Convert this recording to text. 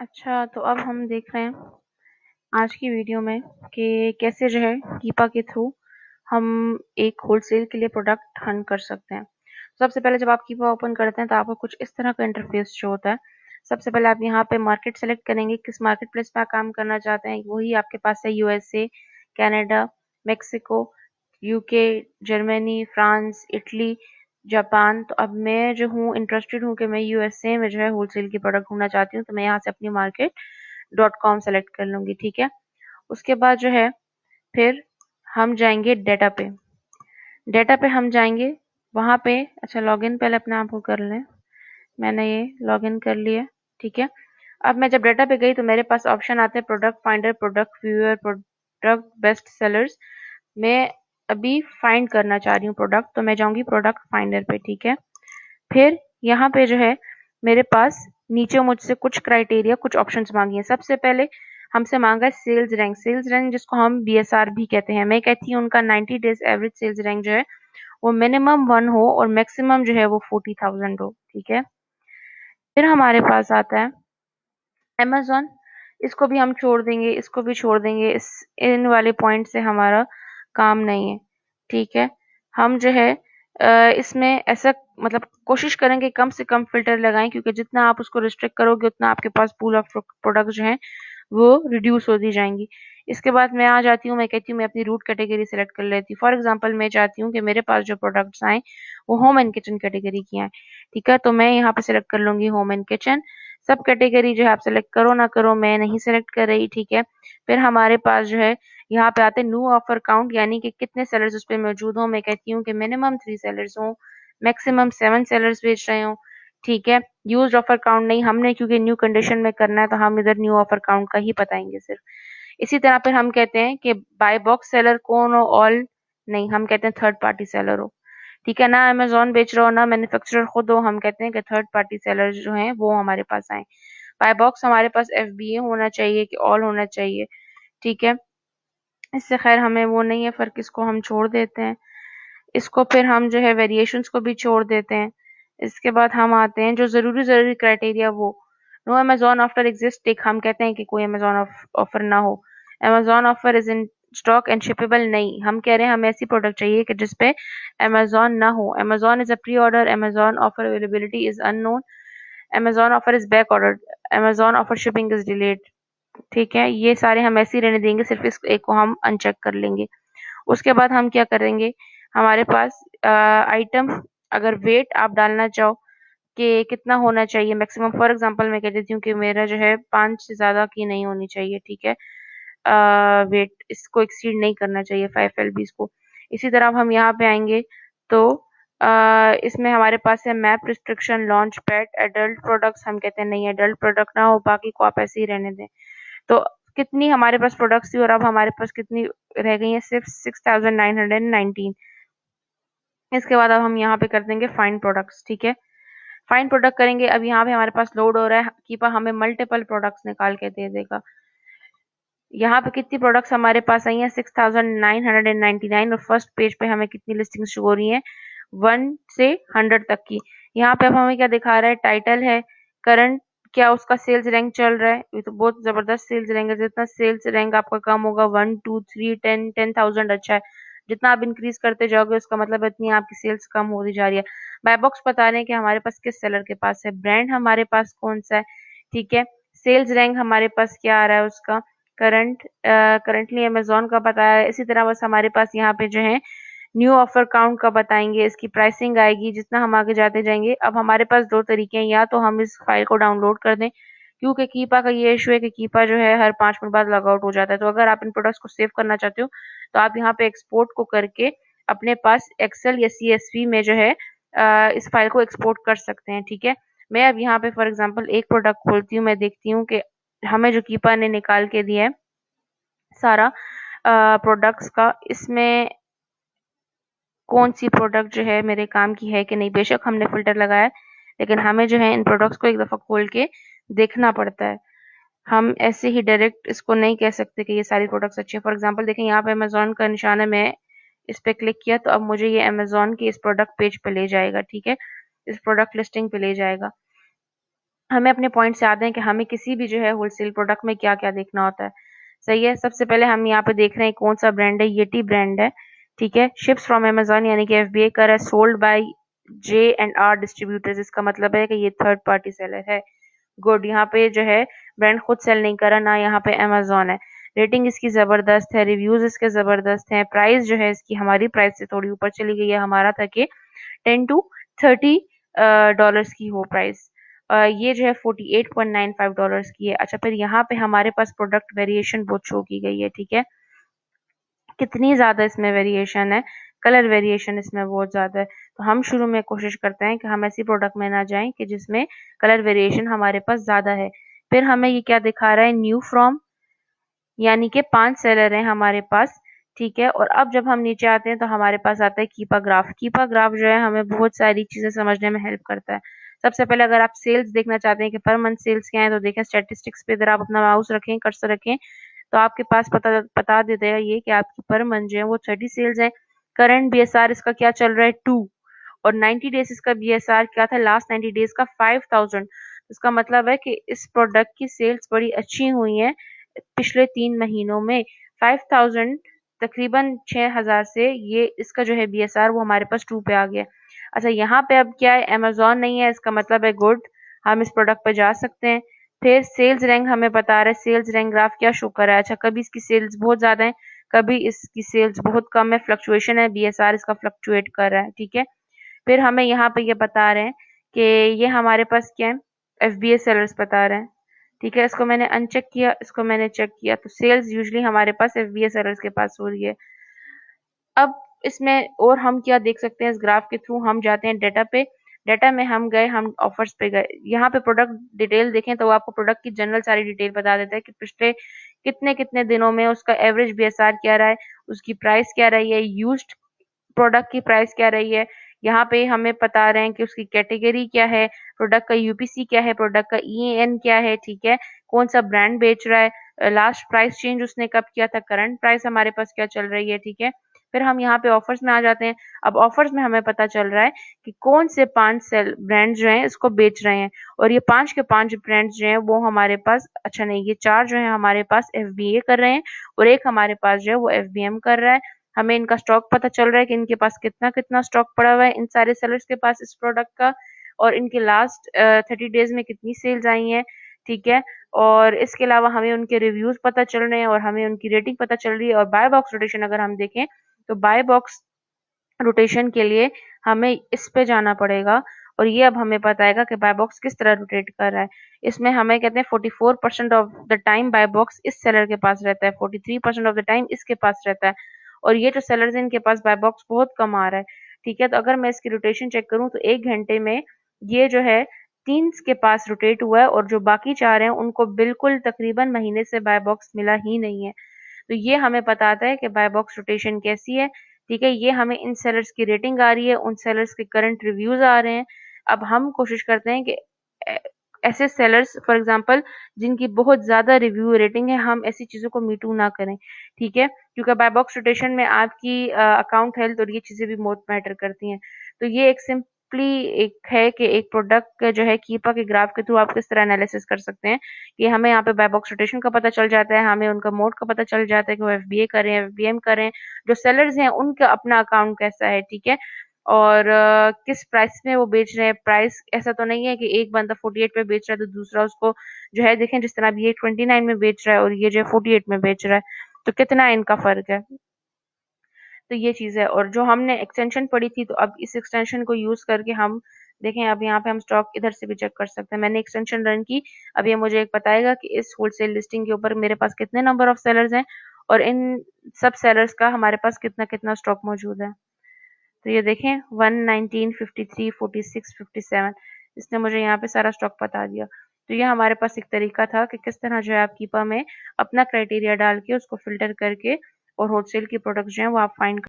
अच्छा, तो अब हम देख रहे हैं आज की वीडियो में कि कैसे जो है कीपा के थ्रू हम एक होलसेल के लिए प्रोडक्ट हन कर सकते हैं। सबसे पहले जब आप कीपा ओपन करते हैं तो आपको कुछ इस तरह का इंटरफेस शो होता है। सबसे पहले आप यहाँ पे मार्केट सेलेक्ट करेंगे, किस मार्केट प्लेस पे आप काम करना चाहते हैं। वही आपके पास है USA, Canada, Mexico, UK, Germany, France, Italy, Japan. तो अब मैं जो हूँ इंटरेस्टेड हूँ कि मैं यूएसए में जो है होलसेल की प्रोडक्ट ढूंढना चाहती हूँ, तो मैं यहाँ से अपनी मार्केट .com सेलेक्ट कर लूंगी। ठीक है, उसके बाद जो है फिर हम जाएंगे डेटा पे हम जाएंगे वहां पे। अच्छा, लॉगिन पहले अपने आप को कर लें। मैंने ये लॉगिन कर लिया। ठीक है, अब मैं जब डेटा पे गई तो मेरे पास ऑप्शन आते हैं product finder, product viewer, product best sellers. मैं अभी फाइंड करना चाह रही हूँ प्रोडक्ट, तो मैं जाऊंगी प्रोडक्ट फाइंडर पे। ठीक है, फिर यहाँ पे जो है मेरे पास नीचे मुझसे कुछ क्राइटेरिया, कुछ ऑप्शंस मांगी हैं। सबसे पहले हमसे मांगा है सेल्स रैंक जिसको हम बीएसआर भी कहते हैं। मैं कहती हूँ उनका 90 डेज एवरेज सेल्स रैंक जो है वो मिनिमम 1 हो और मैक्सिमम जो है वो 40,000 हो। ठीक है, फिर हमारे पास आता है अमेज़न। इसको भी हम छोड़ देंगे, इसको भी छोड़ देंगे। इन वाले पॉइंट से हमारा काम नहीं है। ठीक है, हम जो है इसमें ऐसा मतलब कोशिश करेंगे कम से कम फ़िल्टर लगाएँ, क्योंकि जितना आप उसको रिस्ट्रिक्ट करोगे उतना आपके पास पूल ऑफ प्रोडक्ट्स जो हैं वो रिड्यूस होती जाएँगी। इसके बाद मैं आ जाती हूँ, मैं कहती हूँ मैं अपनी रूट कैटेगरी सेलेक्ट कर लेती हूँ। फॉर एग्ज़ाम्पल मैं चाहती हूँ कि मेरे पास जो प्रोडक्ट्स आएँ वो होम एंड किचन कैटेगरी की आएँ। ठीक है, तो मैं यहाँ पे सेलेक्ट कर लूँगी होम एंड किचन। सब कैटेगरी जो है आप सेलेक्ट करो ना करो, मैं नहीं सेलेक्ट कर रही। ठीक है, फिर हमारे पास जो है यहाँ पे आते हैं न्यू ऑफर काउंट, यानी कि कितने सेलर्स उस पे मौजूद हों। मैं कहती हूँ कि मिनिमम 3 सेलर्स हों, मैक्सिमम 7 सेलर्स बेच रहे हों। ठीक है, यूज्ड ऑफर काउंट नहीं, हमने क्योंकि न्यू कंडीशन में करना है तो हम इधर न्यू ऑफर काउंट का ही बताएंगे सिर्फ। इसी तरह फिर हम कहते हैं कि बाय बॉक्स सेलर कौन हो, ऑल नहीं, हम कहते हैं थर्ड पार्टी सेलर हो। ठीक है, ना अमेज़न बेच रहा हो ना मैन्युफैक्चरर खुद हो, हम कहते हैं कि थर्ड पार्टी सेलर जो हैं वो हमारे पास आएँ। बाय बॉक्स हमारे पास एफबीए होना चाहिए कि ऑल होना चाहिए। ठीक है, इससे खैर हमें वो नहीं है फ़र्क, इसको हम छोड़ देते हैं। इसको फिर हम जो है वेरिएशंस को भी छोड़ देते हैं। इसके बाद हम आते हैं जो ज़रूरी क्राइटेरिया वो no Amazon offer exist tick, हम कहते हैं कि कोई अमेज़न ऑफर ना हो। Amazon offer is in stock and shippable नहीं, हम कह रहे हैं हमें ऐसी प्रोडक्ट चाहिए कि जिस पे अमेज़न ना हो। Amazon is a pre order, Amazon offer availability is unknown, Amazon offer is back ordered, Amazon offer shipping is delayed. ठीक है, ये सारे हम ऐसे ही रहने देंगे, सिर्फ इस एक को हम अनचेक कर लेंगे। उसके बाद हम क्या करेंगे, हमारे पास आइटम अगर वेट आप डालना चाहो कि कितना होना चाहिए मैक्सिमम, फॉर एग्जांपल मैं कह देती हूँ कि मेरा जो है 5 से ज़्यादा की नहीं होनी चाहिए। ठीक है, वेट इसको एक्सीड नहीं करना चाहिए 5 एलबीज को। इसी तरह अब हम यहाँ पे आएंगे तो इसमें हमारे पास है map restriction, launch pad, adult products, हम कहते हैं नहीं एडल्ट प्रोडक्ट ना हो, बाकी को आप ऐसे ही रहने दें। तो कितनी हमारे पास प्रोडक्ट्स थी और अब हमारे पास कितनी रह गई है, सिर्फ 6,919। इसके बाद अब हम यहाँ पे कर देंगे फाइंड प्रोडक्ट्स। ठीक है, फाइंड प्रोडक्ट करेंगे, अब यहाँ पे हमारे पास लोड हो रहा है, कीपा हमें मल्टीपल प्रोडक्ट्स निकाल के दे देगा। यहाँ पे कितनी प्रोडक्ट्स हमारे पास आई हैं, 6,999, और फर्स्ट पेज पे हमें कितनी लिस्टिंग्स शो हो रही हैं, 1 से 100 तक की। यहाँ पे अब हमें क्या दिखा रहा है, टाइटल है, करंट क्या उसका सेल्स रैंक चल रहा है। ये तो बहुत जबरदस्त सेल्स रैंक है, जितना सेल्स रैंक आपका कम होगा 1 2 3 10 10,000 अच्छा है, जितना आप इंक्रीज करते जाओगे उसका मतलब इतनी आपकी सेल्स कम होती जा रही है। बाय बॉक्स बता रहे हैं कि हमारे पास किस सेलर के पास है, ब्रांड हमारे पास कौन सा है। ठीक है, सेल्स रैंक हमारे पास क्या आ रहा है उसका, करंटली अमेज़न का बताया है। इसी तरह बस हमारे पास यहाँ पे जो है न्यू ऑफर काउंट का बताएंगे, इसकी प्राइसिंग आएगी जितना हम आगे जाते जाएंगे। अब हमारे पास दो तरीके हैं, या तो हम इस फाइल को डाउनलोड कर दें, क्योंकि कीपा का ये इशू है कि कीपा जो है हर 5 मिनट बाद लॉग आउट हो जाता है। तो अगर आप इन प्रोडक्ट्स को सेव करना चाहते हो तो आप यहाँ पे एक्सपोर्ट को करके अपने पास एक्सेल या सीएसवी में जो है इस फाइल को एक्सपोर्ट कर सकते हैं। ठीक है, मैं अब यहाँ पे फॉर एग्जाम्पल एक प्रोडक्ट खोलती हूँ, मैं देखती हूँ कि हमें जो कीपा ने निकाल के दिया है सारा प्रोडक्ट्स का, इसमें कौन सी प्रोडक्ट जो है मेरे काम की है कि नहीं। बेशक हमने फ़िल्टर लगाया है, लेकिन हमें जो है इन प्रोडक्ट्स को एक दफ़ा खोल के देखना पड़ता है। हम ऐसे ही डायरेक्ट इसको नहीं कह सकते कि ये सारी प्रोडक्ट्स अच्छी हैं। फॉर एग्ज़ाम्पल देखें, यहाँ पे अमेज़न का निशान है, मैं इस पे क्लिक किया तो अब मुझे ये अमेज़न के इस प्रोडक्ट पेज पे ले जाएगा। ठीक है, इस प्रोडक्ट लिस्टिंग पे ले जाएगा। हमें अपने पॉइंट्स याद हैं कि हमें किसी भी जो है होलसेल प्रोडक्ट में क्या-क्या देखना होता है। सही है? सबसे पहले हम यहाँ पे देख रहे हैं कौन-सा ब्रांड है, येटी ब्रांड है, ठीक है? शिप्स फ्रॉम अमेज़न यानी कि एफबीए कर है, sold by J and R distributors, इसका मतलब है कि ये थर्ड पार्टी सेलर है। गुड, यहाँ पे जो है ब्रांड खुद सेल नहीं कर रहा, ना यहाँ पे अमेज़न है। रेटिंग इसकी ज़बरदस्त है, रिव्यूज़ इसके ज़बरदस्त हैं, प्राइस जो है इसकी हमारी प्राइस से थोड़ी ऊपर चली गई है। हमारा था कि 10 टू 30 डॉलर्स की हो प्राइस। ये जो है $48.95 की है। अच्छा, फिर यहाँ पे हमारे पास प्रोडक्ट वेरिएशन बहुत शो की गई है, ठीक है? कितनी ज़्यादा इसमें वेरिएशन है, कलर वेरिएशन इसमें बहुत ज़्यादा है। तो हम शुरू में कोशिश करते हैं कि हम ऐसी प्रोडक्ट में ना जाएँ कि जिसमें कलर वेरिएशन हमारे पास ज़्यादा है। फिर हमें ये क्या दिखा रहा है, न्यू फ्रॉम, यानी कि 5 सेलर हैं हमारे पास, ठीक है? और अब जब हम नीचे आते हैं तो हमारे पास आता है कीपा ग्राफ। कीपा ग्राफ जो है हमें बहुत सारी चीज़ें समझने में हेल्प करता है। सबसे पहले अगर आप सेल्स देखना चाहते हैं कि पर मंथ सेल्स क्या है, तो देखें स्टैटिस्टिक्स पे अगर आप अपना माउस रखें, कर्सर रखें, तो आपके पास बता देता है ये कि आपकी पर मंथ जो है वो 30 सेल्स है। करंट बीएसआर इसका क्या चल रहा है, 2, और 90 डेज इसका बीएसआर क्या था, लास्ट 90 डेज का 5000। इसका मतलब है कि इस प्रोडक्ट की सेल्स बड़ी अच्छी हुई हैं पिछले 3 महीनों में। 5000 तकरीबन 6000 से ये इसका जो है बीएसआर वो हमारे पास 2 पे आ गया। अच्छा, यहाँ पे अब क्या है, अमेज़न नहीं है, इसका मतलब है गुड, हम इस प्रोडक्ट पे जा सकते हैं। फिर सेल्स रैंक हमें बता रहा है, सेल्स रैंक ग्राफ क्या शो कर रहा है। अच्छा, कभी इसकी सेल्स बहुत ज़्यादा है, कभी इसकी सेल्स बहुत कम है, फ्लक्चुएशन है, बीएसआर इसका फ्लक्चुएट कर रहा है, ठीक है? फिर हमें यहाँ पे ये बता रहे हैं कि ये हमारे पास क्या है, एफबीए सेलर्स बता रहे हैं, ठीक है? इसको मैंने अनचेक किया, इसको मैंने चेक किया, तो सेल्स यूजुअली हमारे पास एफबीए सेलर्स के पास हो रही है। अब इसमें और हम क्या देख सकते हैं, इस ग्राफ के थ्रू हम जाते हैं डाटा पे। डाटा में हम गए, हम ऑफर्स पे गए। यहाँ पे प्रोडक्ट डिटेल देखें तो आपको प्रोडक्ट की जनरल सारी डिटेल बता देता है कि पिछले कितने-कितने दिनों में उसका एवरेज बीएसआर क्या रहा है, उसकी प्राइस क्या रही है, यूज्ड प्रोडक्ट की प्राइस क्या रही है। यहाँ पे हमें बता रहे हैं कि उसकी कैटेगरी क्या है, प्रोडक्ट का यूपीसी क्या है, प्रोडक्ट का ईएन क्या है, ठीक है? कौन सा ब्रांड बेच रहा है, लास्ट प्राइस चेंज उसने कब किया था, करंट प्राइस हमारे पास क्या चल रही है, ठीक है? फिर हम यहाँ पे ऑफर्स में आ जाते हैं। अब ऑफर्स में हमें पता चल रहा है कि कौन से 5 सेल ब्रांड जो हैं इसको बेच रहे हैं, और ये 5 के 5 ब्रांड्स जो हैं वो हमारे पास, अच्छा नहीं, ये 4 जो हैं हमारे पास एफबीए कर रहे हैं और एक हमारे पास जो है वो एफबीएम कर रहा है। हमें इनका स्टॉक पता चल रहा है कि इनके पास कितना-कितना स्टॉक पड़ा हुआ है इन सारे सेलर्स के पास इस प्रोडक्ट का, और इनके लास्ट 30 डेज़ में कितनी सेल्स आई हैं, ठीक है? और इसके अलावा हमें उनके रिव्यूज़ पता चल रहे हैं और हमें उनकी रेटिंग पता चल रही है। और बाय बॉक्स रोटेशन अगर हम देखें, तो बाय बॉक्स रोटेशन के लिए हमें इस पे जाना पड़ेगा, और ये अब हमें बताएगा कि बाय बॉक्स किस तरह रोटेट कर रहा है। इसमें हमें कहते हैं 44% of the time buy box इस सेलर के पास रहता है, 43% ऑफ द टाइम इसके पास रहता है, और ये जो सेलर्स हैं इनके पास बाय बॉक्स बहुत कम आ रहा है, ठीक है? तो अगर मैं इसकी रोटेशन चेक करूँ तो 1 घंटे में ये जो है 3 के पास रोटेट हुआ है, और जो बाकी 4 हैं उनको बिल्कुल तकरीबन महीने से बाय बॉक्स मिला ही नहीं है। तो ये हमें बताता है कि बाय बॉक्स रोटेशन कैसी है, ठीक है? ये हमें इन सेलर्स की रेटिंग आ रही है, उन सेलर्स के करंट रिव्यूज़ आ रहे हैं। अब हम कोशिश करते हैं कि ए ऐसे सेलर्स फॉर एग्ज़ाम्पल जिनकी बहुत ज़्यादा रिव्यू रेटिंग है, हम ऐसी चीज़ों को मी टू ना करें, ठीक है? क्योंकि बाय बॉक्स रोटेशन में आपकी अकाउंट हेल्थ और ये चीज़ें भी बहुत मैटर करती हैं। तो ये एक सिंपली एक है कि एक प्रोडक्ट का जो है कीपा के ग्राफ के थ्रू आप किस तरह एनालिसिस कर सकते हैं कि हमें यहाँ पे बाय बॉक्स रोटेशन का पता चल जाता है, हमें उनका मोड का पता चल जाता है कि वो एफबीए कर रहे हैं, एफबीएम कर रहे हैं। जो सेलर्स हैं उनका अपना अकाउंट कैसा है, ठीक है? और किस प्राइस में वो बेच रहे हैं। प्राइस ऐसा तो नहीं है कि एक बंदा 48 में बेच रहा है तो दूसरा उसको जो है, देखें जिस तरह अभी ये 29 में बेच रहा है और ये जो है 48 में बेच रहा है, तो कितना इनका फ़र्क है। तो ये चीज़ है, और जो हमने एक्सटेंशन पढ़ी थी, तो अब इस एक्सटेंशन को यूज़ करके हम देखें, अब यहाँ पे हम स्टॉक इधर से भी चेक कर सकते हैं। मैंने एक्सटेंशन रन की, अब ये मुझे एक बताएगा कि इस होलसेल लिस्टिंग के ऊपर मेरे पास कितने नंबर ऑफ सेलर्स हैं और इन सब सेलर्स का हमारे पास कितना-कितना स्टॉक मौजूद है। तो ये देखें 119, 53, 46, 57, इसने मुझे यहाँ पे सारा स्टॉक बता दिया। तो ये हमारे पास एक तरीका था कि किस तरह जो है आप कीपा में अपना क्राइटेरिया डाल के उसको फ़िल्टर करके और होलसेल की प्रोडक्ट्स जो हैं वो आप फाइंड